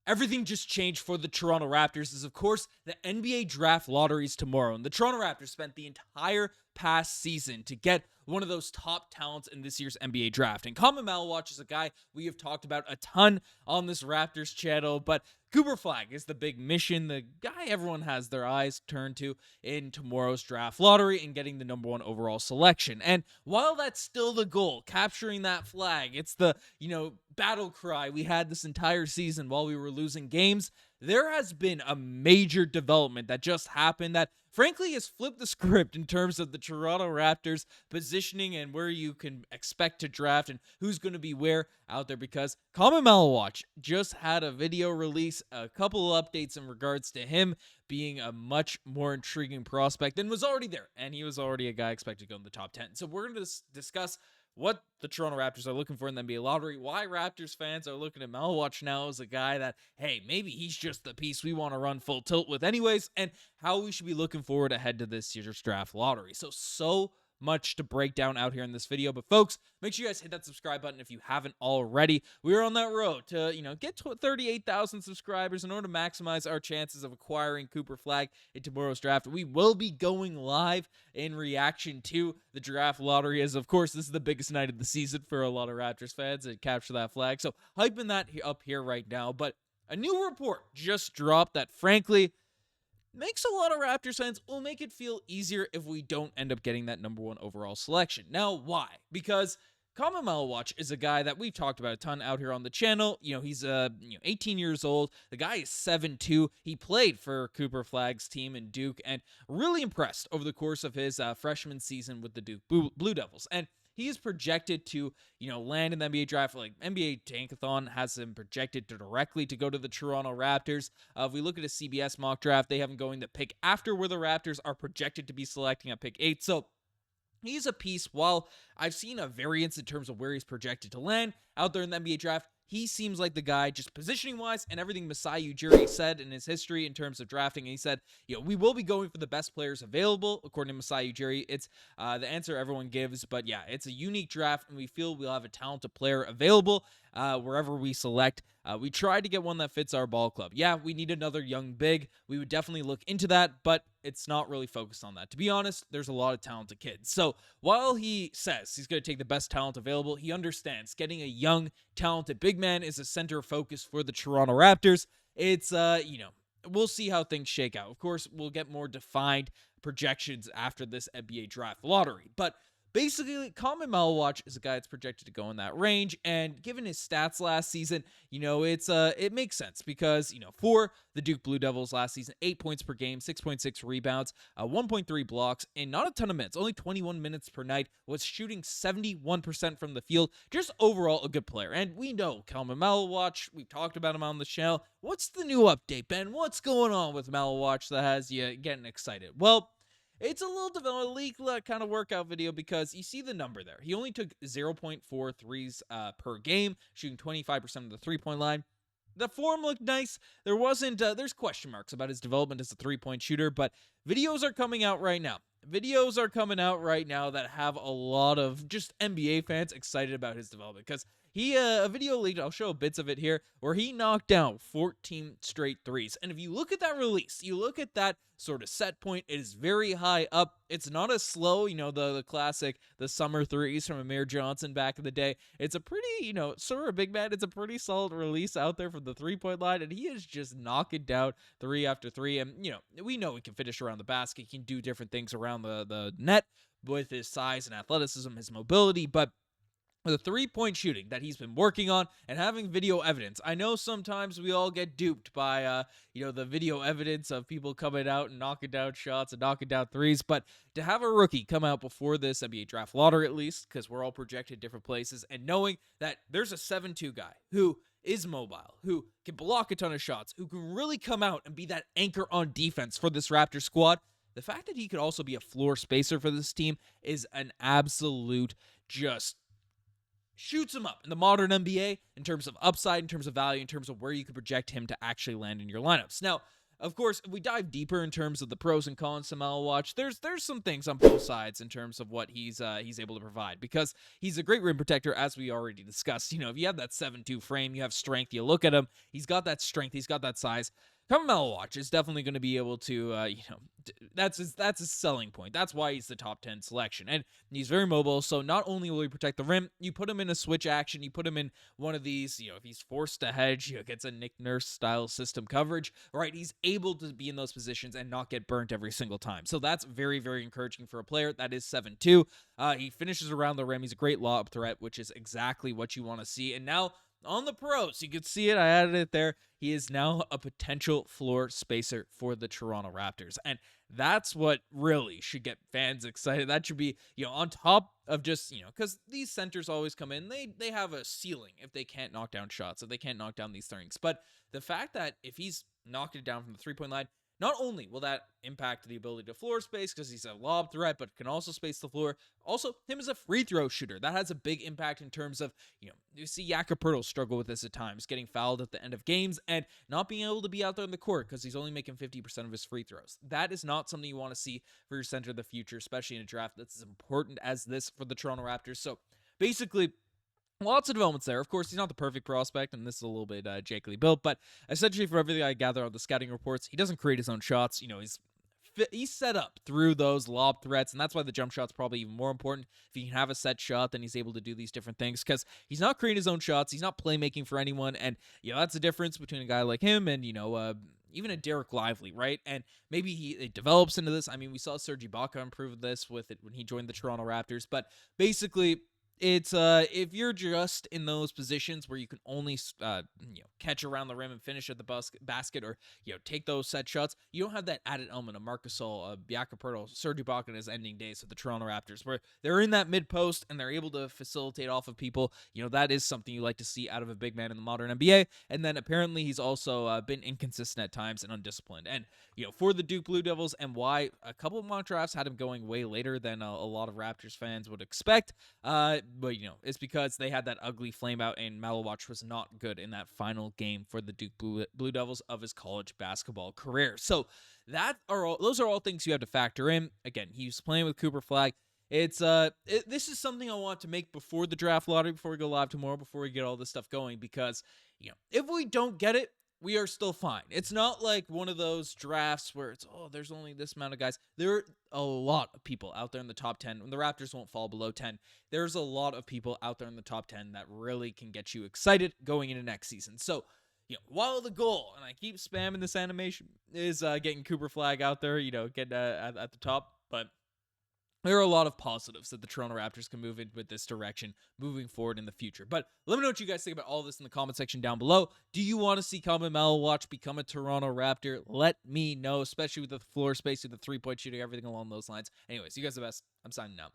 everything just changed for the Toronto Raptors as, of course, the NBA draft lottery is tomorrow. And the Toronto Raptors spent the entire past season to get one of those top talents in this year's NBA draft. And Khaman Maluach is a guy we have talked about a ton on this Raptors channel, but Cooper Flag is the big mission, the guy everyone has their eyes turned to in tomorrow's draft lottery and getting the number 1 overall selection. And while that's still the goal, capturing that flag, it's the, battle cry we had this entire season while we were losing games, there has been a major development that just happened that frankly has flipped the script in terms of the Toronto Raptors positioning and where you can expect to draft and who's going to be where out there, because Khaman Maluach just had a video release, a couple of updates in regards to him being a much more intriguing prospect than was already there, and he was already a guy expected to go in the top 10. So we're going to discuss what the Toronto Raptors are looking for in the NBA lottery, why Raptors fans are looking at Maluach now as a guy that, hey, maybe he's just the piece we want to run full tilt with anyways, and how we should be looking forward ahead to this year's draft lottery. So much to break down out here in this video, but folks, make sure you guys hit that subscribe button if you haven't already. We're on that road to, get to 38,000 subscribers in order to maximize our chances of acquiring Cooper Flag in tomorrow's draft. We will be going live in reaction to the draft lottery, as of course this is the biggest night of the season for a lot of Raptors fans to capture that flag. So hyping that up here right now, but a new report just dropped that frankly makes a lot of Raptors fans, will make it feel easier if we don't end up getting that number 1 overall selection. Now, why? Because Khaman Maluach is a guy that we've talked about a ton out here on the channel. He's 18 years old. The guy is 7'2". He played for Cooper Flag's team in Duke and really impressed over the course of his freshman season with the Duke Blue Devils. And he is projected to, land in the NBA draft. Like NBA Tankathon has him projected directly to go to the Toronto Raptors. If we look at a CBS mock draft, they have him going the pick after where the Raptors are projected to be selecting at pick 8. So he's a piece. While I've seen a variance in terms of where he's projected to land out there in the NBA draft, he seems like the guy just positioning-wise and everything Masai Ujiri said in his history in terms of drafting. And he said, we will be going for the best players available, according to Masai Ujiri. It's the answer everyone gives, but yeah, it's a unique draft, and we feel we'll have a talented player available wherever we select. We tried to get one that fits our ball club. Yeah, we need another young big. We would definitely look into that, but it's not really focused on that. To be honest, there's a lot of talented kids. So while he says he's going to take the best talent available, he understands getting a young, talented big man is a center of focus for the Toronto Raptors. It's, we'll see how things shake out. Of course, we'll get more defined projections after this NBA draft lottery, but basically, Khaman Maluach is a guy that's projected to go in that range, and given his stats last season, it makes sense because, for the Duke Blue Devils last season, 8 points per game, 6.6 rebounds, 1.3 blocks, and not a ton of minutes, only 21 minutes per night, was shooting 71% from the field, just overall a good player. And we know Khaman Maluach, we've talked about him on the channel. What's the new update, Ben? What's going on with Maluach that has you getting excited? Well, it's a little leak kind of workout video because you see the number there. He only took 0.4 threes per game, shooting 25% of the three-point line. The form looked nice. There's question marks about his development as a three-point shooter, but videos are coming out right now. That have a lot of just NBA fans excited about his development because a video leaked, I'll show bits of it here, where he knocked down 14 straight threes. And if you look at that release, you look at that sort of set point, it is very high up. It's not as slow, the classic, the summer threes from Amir Johnson back in the day. It's a pretty, sort of big man, it's a pretty solid release out there from the three-point line, and he is just knocking down three after three. And, we know he can finish around the basket, he can do different things around the net with his size and athleticism, his mobility, but the three-point shooting that he's been working on and having video evidence. I know sometimes we all get duped by, the video evidence of people coming out and knocking down shots and knocking down threes, but to have a rookie come out before this NBA draft lottery, at least, because we're all projected different places, and knowing that there's a 7'2" guy who is mobile, who can block a ton of shots, who can really come out and be that anchor on defense for this Raptors squad, the fact that he could also be a floor spacer for this team is an absolute just shoots him up in the modern NBA in terms of upside, in terms of value, in terms of where you could project him to actually land in your lineups. Now, of course, if we dive deeper in terms of the pros and cons to Maluach, there's some things on both sides in terms of what he's able to provide, because he's a great rim protector, as we already discussed. You know, if you have that 7'2" frame, you have strength, you look at him, he's got that strength, he's got that size. Khaman Maluach is definitely going to be able to, that's his selling point. That's why he's the top 10 selection. And he's very mobile, so not only will he protect the rim, you put him in a switch action, you put him in one of these, if he's forced to hedge, gets a Nick Nurse-style system coverage, right? He's able to be in those positions and not get burnt every single time. So that's very, very encouraging for a player that is 7'2". He finishes around the rim. He's a great lob threat, which is exactly what you want to see. And now, on the pros, you could see it, I added it there, he is now a potential floor spacer for the Toronto Raptors. And that's what really should get fans excited. That should be, on top of just, because these centers always come in, they have a ceiling if they can't knock down shots, if they can't knock down these things. But the fact that if he's knocking it down from the three-point line, not only will that impact the ability to floor space because he's a lob threat, but can also space the floor. Also, him as a free throw shooter, that has a big impact in terms of, you see Jakob Poeltl struggle with this at times, getting fouled at the end of games and not being able to be out there in the court because he's only making 50% of his free throws. That is not something you want to see for your center of the future, especially in a draft that's as important as this for the Toronto Raptors. So basically, lots of developments there. Of course, he's not the perfect prospect, and this is a little bit jakily built, but essentially from everything I gather on the scouting reports, he doesn't create his own shots. He's set up through those lob threats, and that's why the jump shot's probably even more important. If he can have a set shot, then he's able to do these different things, because he's not creating his own shots, he's not playmaking for anyone, and that's the difference between a guy like him and even a Derek Lively, right? And maybe it develops into this. I mean, we saw Serge Ibaka improve this with it when he joined the Toronto Raptors, but basically, it's if you're just in those positions where you can only catch around the rim and finish at the basket, or take those set shots, you don't have that added element of Marc Gasol, Jakob Poeltl, Serge Ibaka in his ending days with the Toronto Raptors, where they're in that mid post and they're able to facilitate off of people. That is something you like to see out of a big man in the modern NBA. And then apparently he's also been inconsistent at times and undisciplined. And for the Duke Blue Devils, and why a couple of mock drafts had him going way later than a lot of Raptors fans would expect. But, it's because they had that ugly flame out, and Maluach was not good in that final game for the Duke Blue Devils of his college basketball career. So those are all things you have to factor in. Again, he was playing with Cooper Flag. This is something I want to make before the draft lottery, before we go live tomorrow, before we get all this stuff going, because, if we don't get it, we are still fine. It's not like one of those drafts where it's, there's only this amount of guys. There are a lot of people out there in the top 10. The Raptors won't fall below 10. There's a lot of people out there in the top 10 that really can get you excited going into next season. So, while the goal, and I keep spamming this animation, is getting Cooper Flag out there, get at the top, but there are a lot of positives that the Toronto Raptors can move in with this direction moving forward in the future. But let me know what you guys think about all this in the comment section down below. Do you want to see Khaman Maluach become a Toronto Raptor? Let me know, especially with the floor space, with the three-point shooting, everything along those lines. Anyways, you guys are the best. I'm signing out.